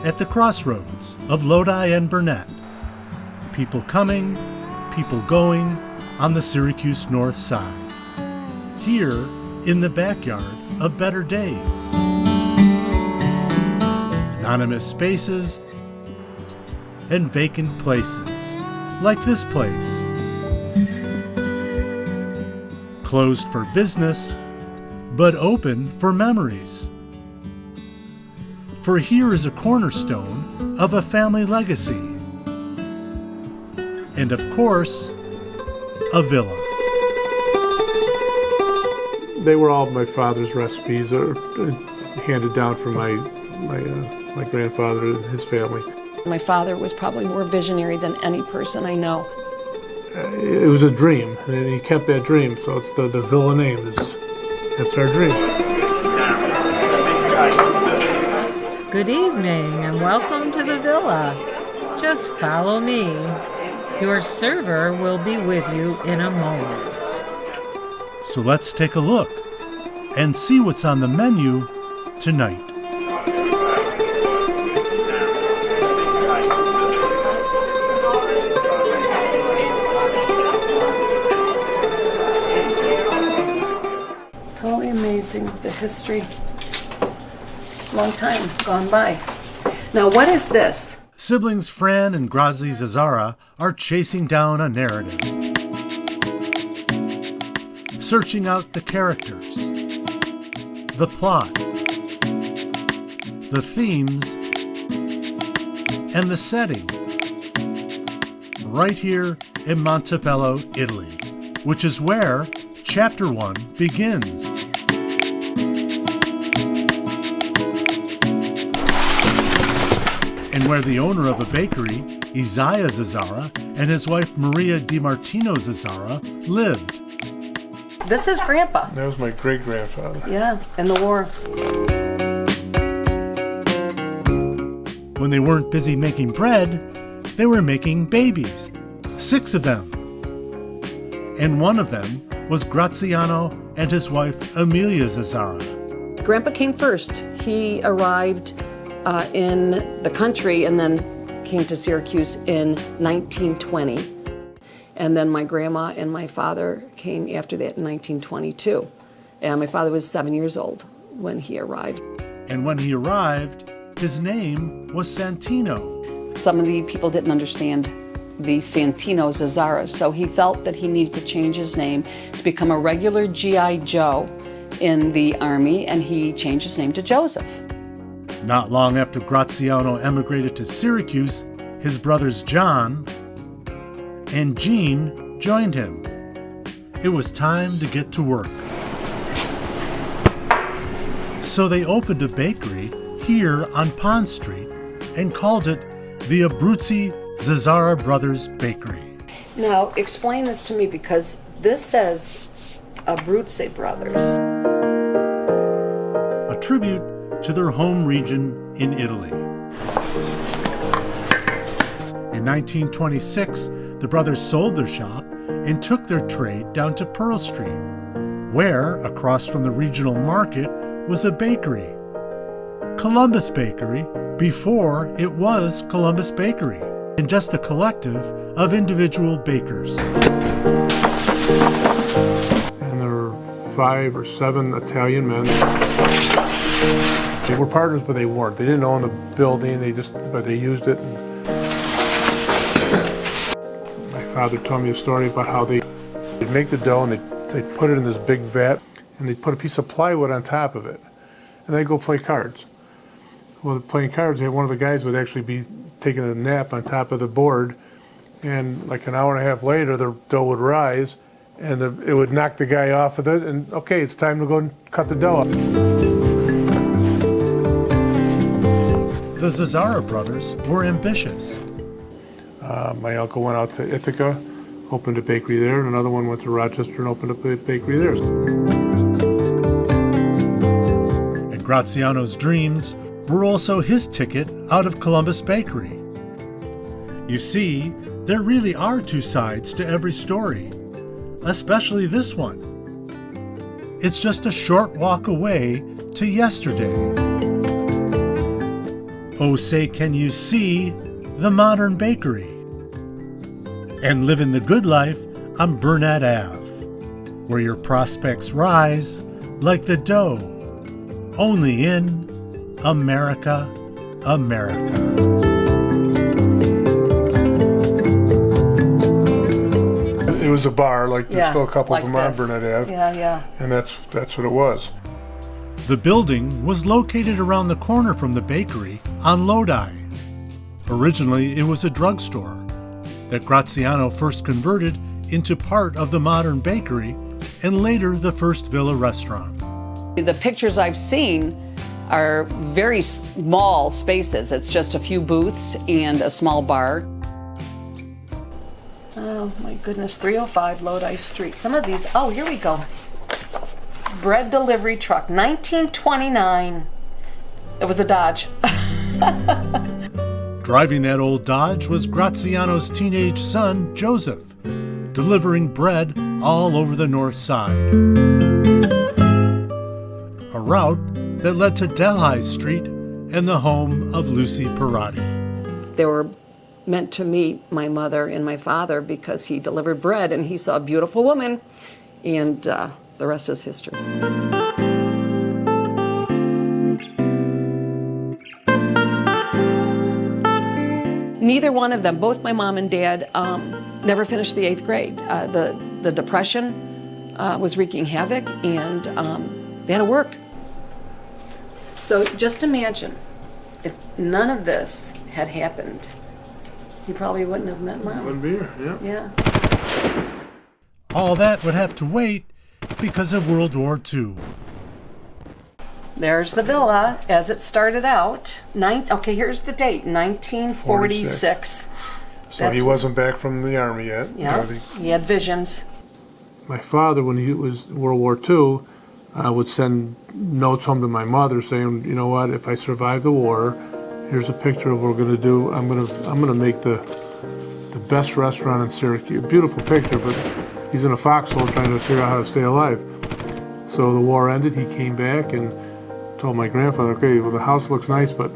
at the crossroads of Lodi and Burnett. People coming, people going on the Syracuse Northside. Here in the backyard of better days. Anonymous spaces and vacant places, like this place. Closed for business, but open for memories. For here is a cornerstone of a family legacy. And of course, a villa. They were all my father's recipes, handed down from my grandfather and his family. My father was probably more visionary than any person I know. It was a dream, and he kept that dream, so it's the villa name. That's our dream. Good evening and welcome to the villa. Just follow me. Your server will be with you in a moment. So let's take a look and see what's on the menu tonight. Totally amazing, the history. Long time gone by. Now, what is this? Siblings Franny and Grazie Zazzara are chasing down a narrative. Searching out the characters, the plot, the themes, and the setting. Right here in Montebello, Italy, which is where Chapter 1 begins. And where the owner of a bakery, Joseph Zazara, and his wife Maria Di Martino Zazzara lived. This is Grandpa. That was my great-grandfather. Yeah, in the war. When they weren't busy making bread, they were making babies. 6 of them. And one of them was Graziano and his wife Emilia Zazzara. Grandpa came first. He arrived in the country and then came to Syracuse in 1920. And then my grandma and my father came after that in 1922. And my father was 7 years old when he arrived. And when he arrived, his name was Santino. Some of the people didn't understand the Santino Zazzara, so he felt that he needed to change his name to become a regular G.I. Joe in the Army, and he changed his name to Joseph. Not long after Graziano emigrated to Syracuse, his brothers John and Jean joined him. It was time to get to work. So they opened a bakery here on Pond Street and called it the Abruzzi Zazzara Brothers Bakery. Now, explain this to me, because this says Abruzzi Brothers. A tribute to their home region in Italy. In 1926, the brothers sold their shop and took their trade down to Pearl Street, where, across from the regional market, was a bakery. Columbus Bakery, before it was Columbus Bakery, and just a collective of individual bakers. And there were 5 or 7 Italian men. They were partners, but they weren't. They didn't own the building, but they used it. My father told me a story about how they'd make the dough and they'd put it in this big vat and they'd put a piece of plywood on top of it. And they'd go play cards. Well, playing cards, one of the guys would actually be taking a nap on top of the board, and like an hour and a half later, the dough would rise, and it would knock the guy off of it, and okay, it's time to go and cut the dough up. The Zazzara brothers were ambitious. My uncle went out to Ithaca, opened a bakery there, and another one went to Rochester and opened up a bakery there. And Graziano's dreams were also his ticket out of Columbus Bakery. You see, there really are 2 sides to every story, especially this one. It's just a short walk away to yesterday. Oh, say can you see the modern bakery? And living the good life on Burnett Ave, where your prospects rise like the dough, only in America, America. It was a bar, like there's still a couple like of them on this. Burnett Ave. Yeah. And that's what it was. The building was located around the corner from the bakery on Lodi. Originally, it was a drugstore that Graziano first converted into part of the modern bakery and later the first Villa restaurant. The pictures I've seen are very small spaces. It's just a few booths and a small bar. Oh my goodness, 305 Lodi Street. Some of these, oh, here we go. Bread delivery truck, 1929. It was a Dodge. Driving that old Dodge was Graziano's teenage son, Joseph, delivering bread all over the North Side. A route that led to Delhi Street and the home of Lucy Parati. They were meant to meet my mother and my father because he delivered bread and he saw a beautiful woman, and the rest is history. Neither one of them, both my mom and dad, never finished the 8th grade. The Depression was wreaking havoc, and they had to work. So just imagine if none of this had happened, you probably wouldn't have met Mom. Wouldn't be here, yeah. Yeah. All that would have to wait because of World War II. There's the villa as it started out. Okay, here's the date, 1946. So he wasn't back from the army yet. Yeah, he had visions. My father, when he was World War II, would send notes home to my mother saying, you know what, if I survive the war, here's a picture of what we're going to do. I'm gonna make the best restaurant in Syracuse. Beautiful picture, but he's in a foxhole trying to figure out how to stay alive. So the war ended, he came back and told my grandfather, okay, well the house looks nice, but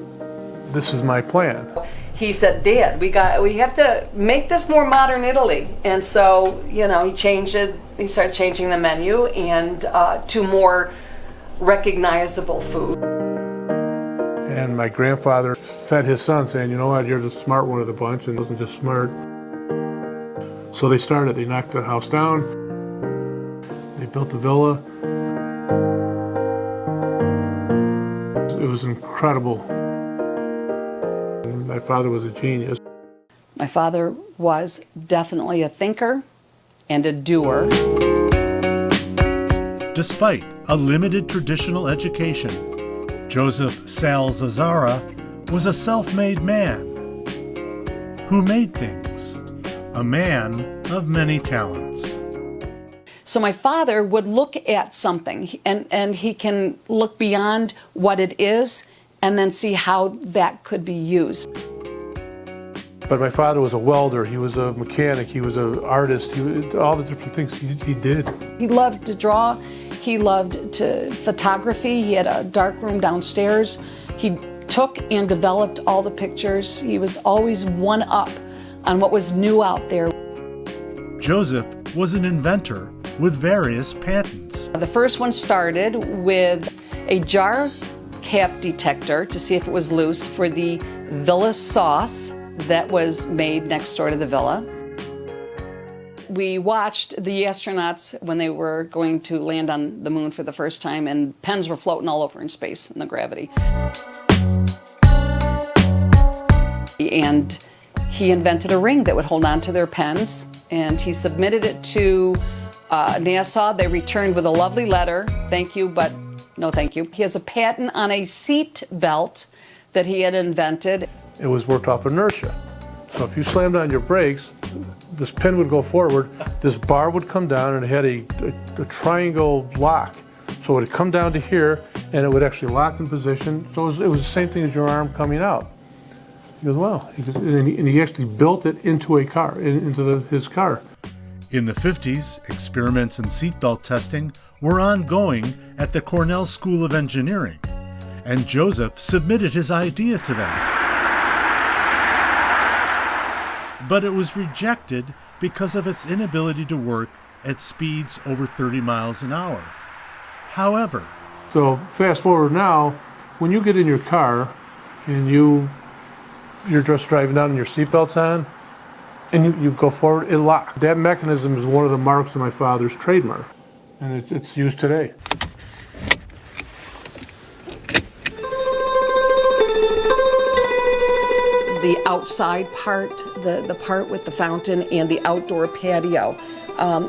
this is my plan. He said, Dad, we have to make this more modern Italy. And so, he changed it. He started changing the menu and to more recognizable food. And my grandfather fed his son saying, you know what, you're the smart one of the bunch, and wasn't just smart. So they knocked the house down, they built the villa. It was incredible. My father was a genius. My father was definitely a thinker and a doer. Despite a limited traditional education, Joseph Zazara was a self-made man who made things, a man of many talents. So my father would look at something and he can look beyond what it is and then see how that could be used. But my father was a welder, he was a mechanic, he was an artist, all the different things he did. He loved to draw, he loved photography, he had a dark room downstairs. He took and developed all the pictures. He was always one up on what was new out there. Joseph was an inventor with various patents. The first one started with a jar cap detector to see if it was loose for the villa sauce that was made next door to the villa. We watched the astronauts when they were going to land on the moon for the first time, and pens were floating all over in space in the gravity. And he invented a ring that would hold on to their pens, and he submitted it to NASA. They returned with a lovely letter, thank you, but no thank you. He has a patent on a seat belt that he had invented. It was worked off inertia. So if you slammed on your brakes, this pin would go forward, this bar would come down, and it had a triangle lock. So it would come down to here, and it would actually lock in position. So it was the same thing as your arm coming out. He goes, wow. And he actually built it into a car, into his car. In the 50s, experiments in seatbelt testing were ongoing at the Cornell School of Engineering, and Joseph submitted his idea to them. but it was rejected because of its inability to work at speeds over 30 miles an hour. However, So fast forward now, when you get in your car and you're just driving down and your seatbelt's on, and you go forward, it locks. That mechanism is one of the marks of my father's trademark, and it's used today. The outside part, the part with the fountain and the outdoor patio,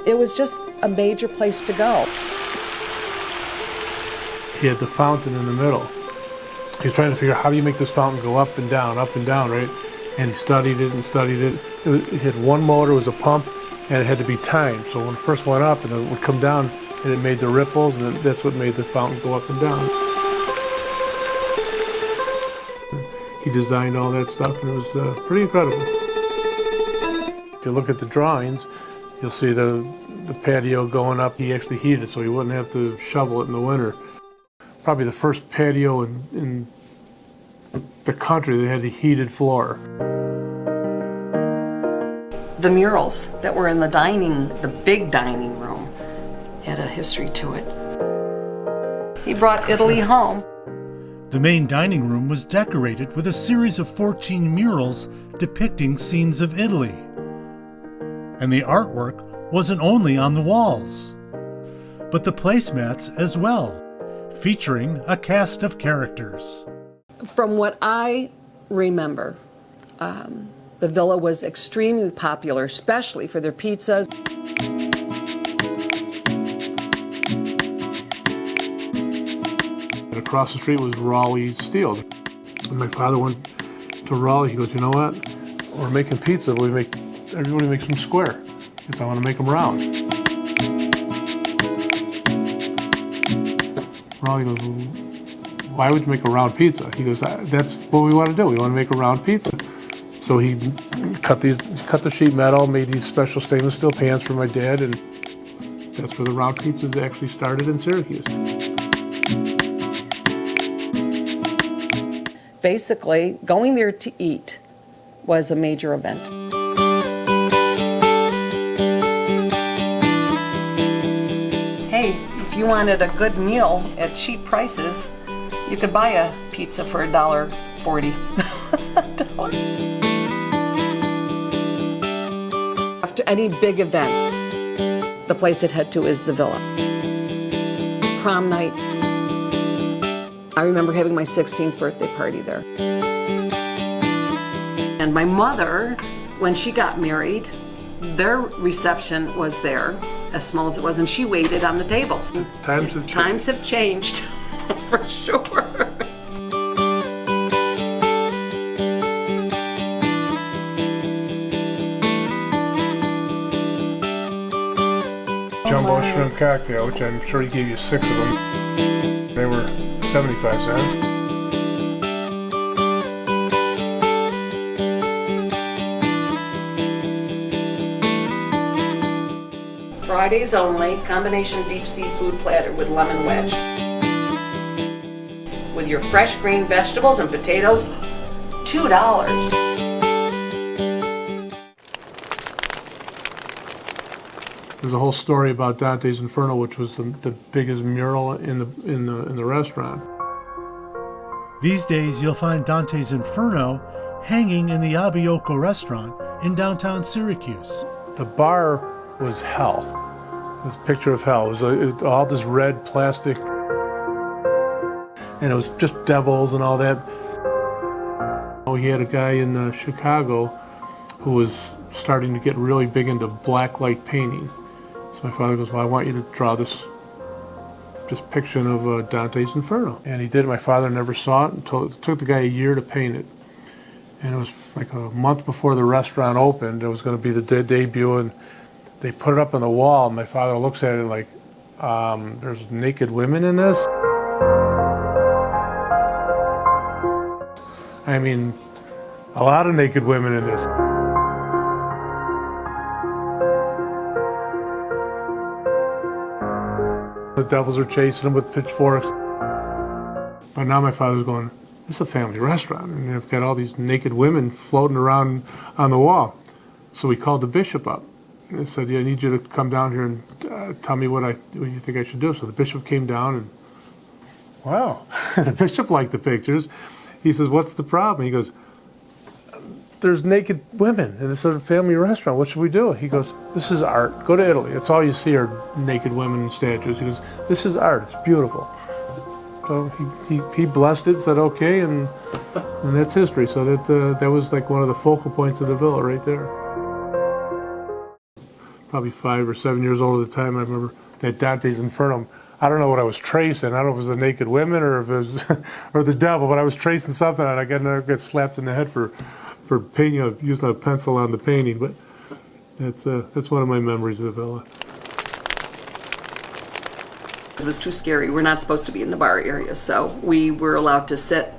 it was just a major place to go. He had the fountain in the middle. He was trying to figure out how do you make this fountain go up and down, right? And he studied it and studied it. It had one motor, it was a pump, and it had to be timed. So when it first went up and it would come down, and it made the ripples, and that's what made the fountain go up and down. He designed all that stuff, and it was pretty incredible. If you look at the drawings, you'll see the patio going up. He actually heated it so he wouldn't have to shovel it in the winter. Probably the first patio in the country that had a heated floor. The murals that were in the big dining room, had a history to it. He brought Italy home. the main dining room was decorated with a series of 14 murals depicting scenes of Italy. And the artwork wasn't only on the walls, but the placemats as well, featuring a cast of characters. From what I remember, the villa was extremely popular, especially for their pizzas. And across the street was Raleigh Steel. When my father went to Raleigh, he goes, you know what? We're making pizza, but everybody makes them square. If I want to make them round. Raleigh goes, why would you make a round pizza? He goes, that's what we want to do. We want to make a round pizza. So he cut the sheet metal, made these special stainless steel pans for my dad, and that's where the round pizzas actually started in Syracuse. Basically, going there to eat was a major event. Hey, if you wanted a good meal at cheap prices, you could buy a pizza for $1.40. After any big event, the place I'd head to is the Villa. Prom night. I remember having my 16th birthday party there. And my mother, when she got married, their reception was there, as small as it was, and she waited on the tables. Times have changed, for sure. Jumbo shrimp cocktail, which I'm sure he gave you 6 of them. They were 75 cents. Fridays only, combination deep seafood platter with lemon wedge. With your fresh green vegetables and potatoes, $2. There's a whole story about Dante's Inferno, which was the biggest mural in the restaurant. These days, you'll find Dante's Inferno hanging in the Abbiocco restaurant in downtown Syracuse. The bar was hell. It was a picture of hell. It was all this red plastic, and it was just devils and all that. He had a guy in Chicago who was starting to get really big into blacklight painting. So my father goes, well, I want you to draw this picture of Dante's Inferno. And he did. My father never saw it. It took the guy a year to paint it. And it was like a month before the restaurant opened. It was going to be the debut, and they put it up on the wall. And my father looks at it like, there's naked women in this? I mean, a lot of naked women in this. The devils are chasing him with pitchforks. But now my father's going, this is a family restaurant, and they've got all these naked women floating around on the wall. So we called the bishop up. And said, yeah, I need you to come down here and tell me what you think I should do. So the bishop came down and, wow, the bishop liked the pictures. He says, what's the problem? He goes, there's naked women in this family restaurant. What should we do? He goes, this is art. Go to Italy. That's all you see are naked women and statues. He goes, this is art. It's beautiful. So he blessed it, said okay, and that's history. So that was like one of the focal points of the villa right there. Probably 5 or 7 years old at the time. I remember that Dante's Inferno. I don't know what I was tracing. I don't know if it was the naked women or if it was or the devil, but I was tracing something, and I got slapped in the head for painting, using a pencil on the painting. But that's one of my memories of the villa. It was too scary. We're not supposed to be in the bar area, so we were allowed to sit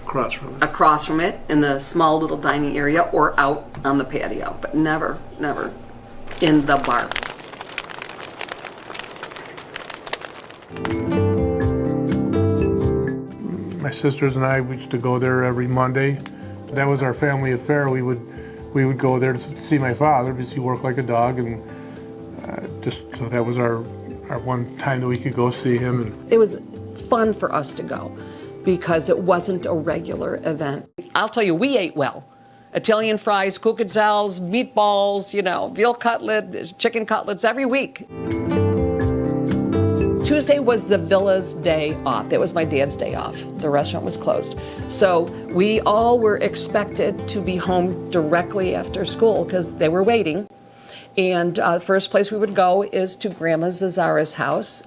across from it in the small little dining area or out on the patio, but never in the bar. My sisters and I, we used to go there every Monday. That was our family affair. We would go there to see my father because he worked like a dog, and so that was our one time that we could go see him. And it was fun for us to go because it wasn't a regular event. I'll tell you, we ate well. Italian fries, kukutzels, meatballs, veal cutlet, chicken cutlets every week. Tuesday was the villa's day off. That was my dad's day off. The restaurant was closed. So we all were expected to be home directly after school because they were waiting. And the first place we would go is to Grandma Zazzara's house,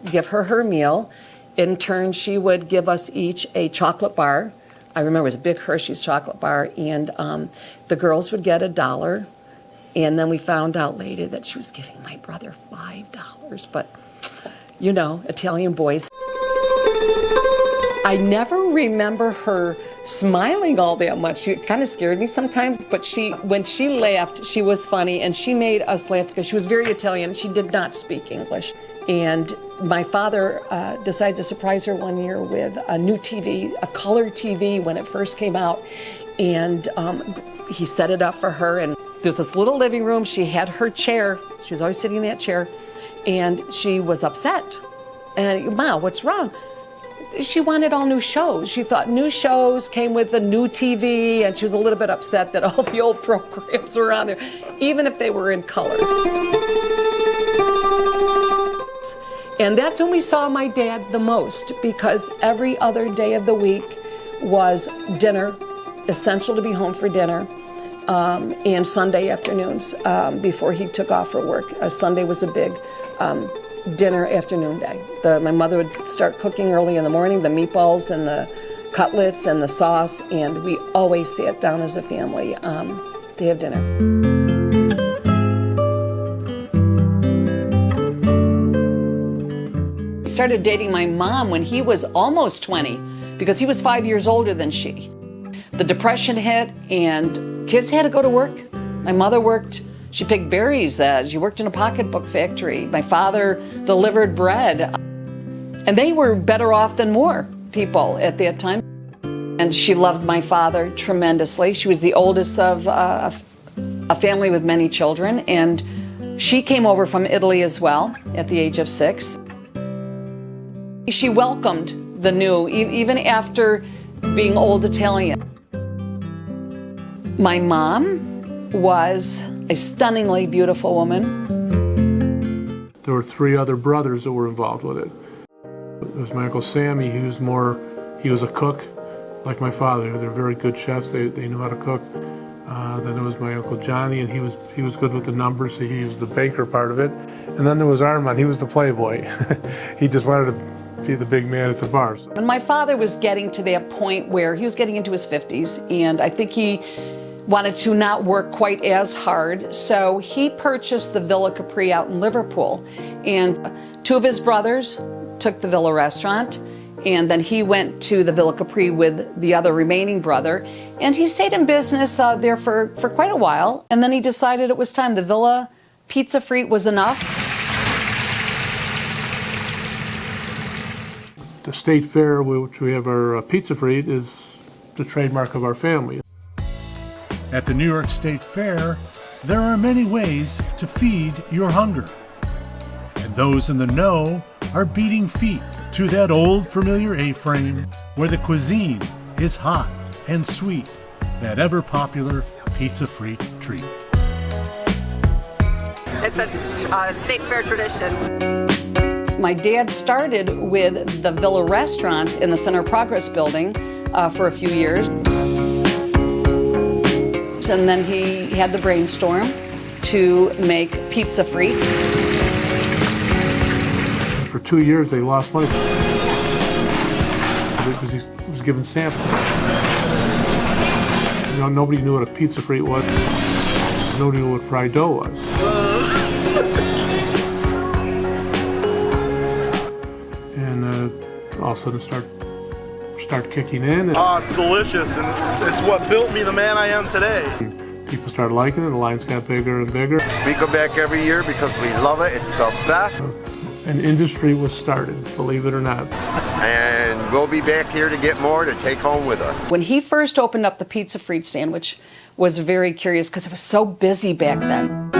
give her meal. In turn, she would give us each a chocolate bar. I remember it was a big Hershey's chocolate bar, and the girls would get $1. And then we found out later that she was giving my brother $5. But, Italian boys. I never remember her smiling all that much. She kind of scared me sometimes, but when she laughed, she was funny, and she made us laugh because she was very Italian. She did not speak English. And my father decided to surprise her one year with a new TV, a color TV when it first came out. And he set it up for her, and there's this little living room. She had her chair. She was always sitting in that chair, and she was upset. And, Ma, what's wrong? She wanted all new shows. She thought new shows came with a new TV, and she was a little bit upset that all the old programs were on there, even if they were in color. And that's when we saw my dad the most, because every other day of the week was dinner, essential to be home for dinner, and Sunday afternoons before he took off for work. Sunday was a big dinner afternoon day. My mother would start cooking early in the morning, the meatballs and the cutlets and the sauce, and we always sat down as a family to have dinner. He started dating my mom when he was almost 20 because he was 5 years older than she. The Depression hit and kids had to go to work. My mother worked. She picked berries. She worked in a pocketbook factory. My father delivered bread. And they were better off than more people at that time. And she loved my father tremendously. She was the oldest of a family with many children. And she came over from Italy as well at the age of 6. She welcomed the new, even after being old Italian. My mom was a stunningly beautiful woman. There were 3 other brothers that were involved with it. It was my Uncle Sammy. He was a cook, like my father. They're very good chefs. They knew how to cook. Then there was my Uncle Johnny, and he was good with the numbers, so he was the banker part of it. And then there was Armand. He was the playboy. He just wanted to be the big man at the bars. And my father was getting to that point where he was getting into his 50s, and I think he wanted to not work quite as hard, so he purchased the Villa Capri out in Liverpool. And 2 of his brothers took the Villa restaurant, and then he went to the Villa Capri with the other remaining brother, and he stayed in business there for quite a while, and then he decided it was time. The Villa Pizza Frite was enough. The State Fair, which we have our Pizza Frite, is the trademark of our family. At the New York State Fair, there are many ways to feed your hunger. And those in the know are beating feet to that old familiar A-frame where the cuisine is hot and sweet, that ever-popular pizza free treat. It's a state fair tradition. My dad started with the Villa restaurant in the Center of Progress building for a few years. And then he had the brainstorm to make pizza free. For 2 years, they lost money because he was given samples. You know, nobody knew what a pizza frite was. Nobody knew what fried dough was. And all of a sudden, start kicking in. Oh, it's delicious, and it's what built me the man I am today. People started liking it, and the lines got bigger and bigger. We come back every year because we love it. It's the best. An industry was started, believe it or not. And we'll be back here to get more to take home with us. When he first opened up the pizza frite stand, which was very curious because it was so busy back then.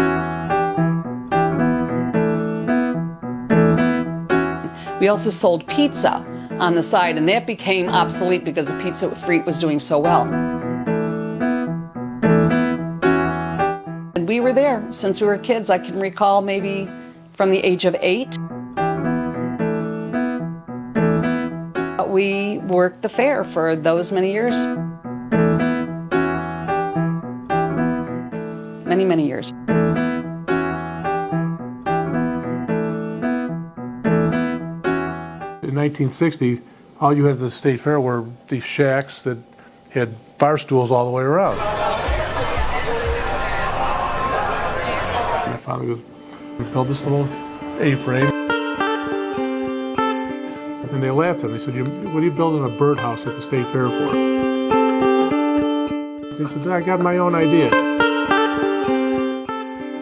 We also sold pizza on the side, and that became obsolete because the pizza frite was doing so well. And we were there since we were kids. I can recall maybe from the age of 8. We worked the fair for those many years. Many, many years. In 1960, all you had at the state fair were these shacks that had bar stools all the way around. My father goes, "We built this little A-frame." And they laughed at me. They said, "What are you building a birdhouse at the state fair for?" He said, "I got my own idea."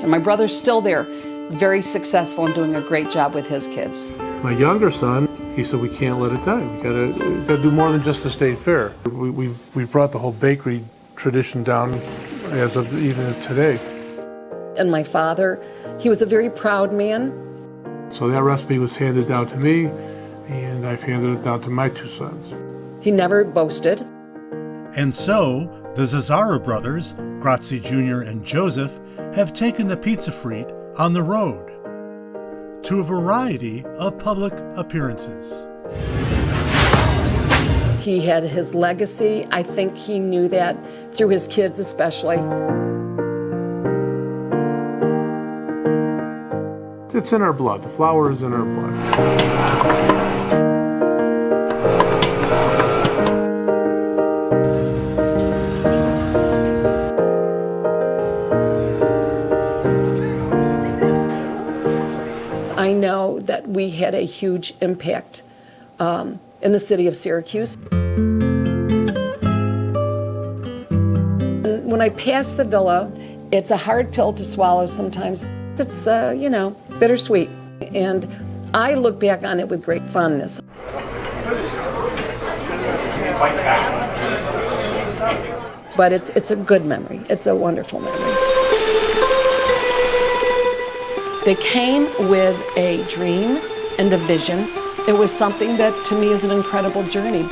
And my brother's still there, very successful and doing a great job with his kids. My younger son, he said, "We can't let it die. We gotta do more than just the state fair." We brought the whole bakery tradition down as of even today. And my father, he was a very proud man. So that recipe was handed down to me, and I've handed it down to my 2 sons. He never boasted. And so, the Zazzara brothers, Grazie Jr. and Joseph, have taken the pizza frite on the road to a variety of public appearances. He had his legacy. I think he knew that through his kids especially. It's in our blood. The flour is in our blood. I know that we had a huge impact in the city of Syracuse. When I pass the villa, it's a hard pill to swallow sometimes. It's, bittersweet. And I look back on it with great fondness. But it's a good memory. It's a wonderful memory. They came with a dream and a vision. It was something that to me is an incredible journey.